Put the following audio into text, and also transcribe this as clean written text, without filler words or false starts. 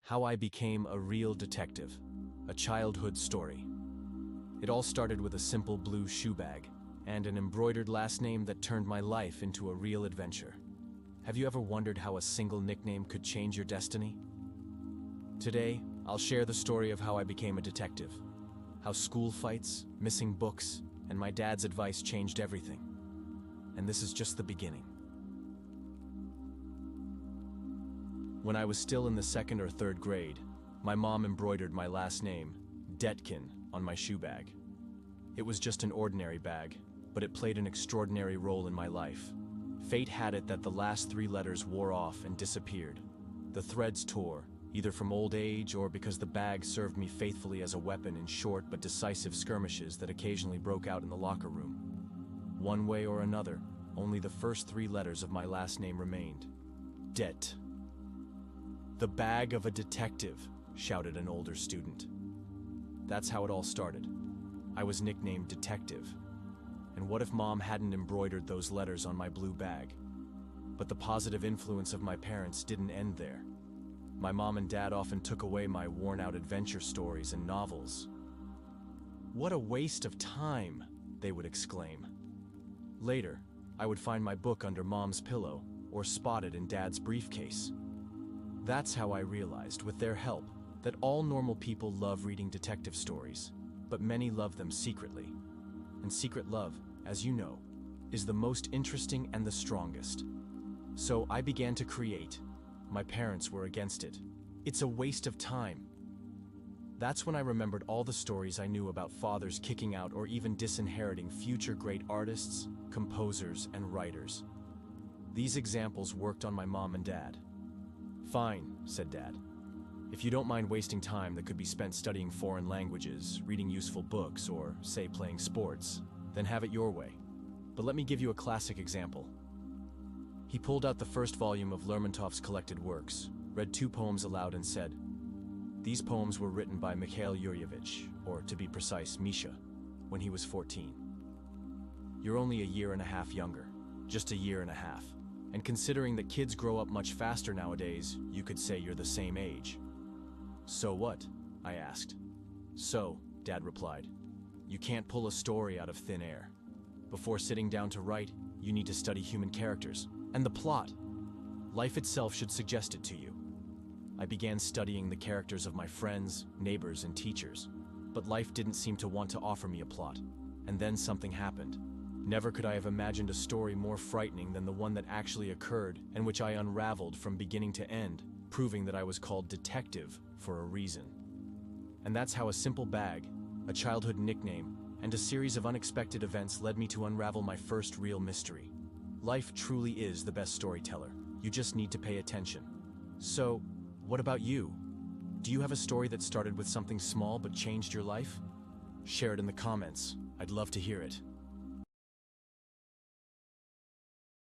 How I Became a Real Detective, a childhood story. It all started with a simple blue shoe bag and an embroidered last name that turned my life into a real adventure. Have you ever wondered how a single nickname could change your destiny? Today, I'll share the story of how I became a detective, how school fights, missing books, and my dad's advice changed everything. And this is just the beginning. When I was still in the 2nd or 3rd grade, my mom embroidered my last name, Detkin, on my shoe bag. It was just an ordinary bag, but it played an extraordinary role in my life. Fate had it that the last 3 letters wore off and disappeared. The threads tore, either from old age or because the bag served me faithfully as a weapon in short but decisive skirmishes that occasionally broke out in the locker room. One way or another, only the first 3 letters of my last name remained. Det. "The bag of a detective," shouted an older student. That's how it all started. I was nicknamed Detective. And what if Mom hadn't embroidered those letters on my blue bag? But the positive influence of my parents didn't end there. My mom and dad often took away my worn-out adventure stories and novels. "What a waste of time," they would exclaim. Later, I would find my book under Mom's pillow or spot it in Dad's briefcase. That's how I realized, with their help, that all normal people love reading detective stories, but many love them secretly. And secret love, as you know, is the most interesting and the strongest. So I began to create. My parents were against it. It's a waste of time. That's when I remembered all the stories I knew about fathers kicking out or even disinheriting future great artists, composers, and writers. These examples worked on my mom and dad. "Fine," said Dad. "If you don't mind wasting time that could be spent studying foreign languages, reading useful books, or, say, playing sports, then have it your way. But let me give you a classic example." He pulled out the first volume of Lermontov's collected works, read 2 poems aloud and said, "These poems were written by Mikhail Yuryevich, or to be precise, Misha, when he was 14. You're only a year and a half younger, just a year and a half. And considering that kids grow up much faster nowadays, you could say you're the same age." "So what?" I asked. "So," Dad replied, "you can't pull a story out of thin air. Before sitting down to write, you need to study human characters and the plot. Life itself should suggest it to you." I began studying the characters of my friends, neighbors, and teachers, but life didn't seem to want to offer me a plot. And then something happened. Never could I have imagined a story more frightening than the one that actually occurred and which I unraveled from beginning to end, proving that I was called Detective for a reason. And that's how a simple bag, a childhood nickname, and a series of unexpected events led me to unravel my first real mystery. Life truly is the best storyteller. You just need to pay attention. So, what about you? Do you have a story that started with something small but changed your life? Share it in the comments. I'd love to hear it.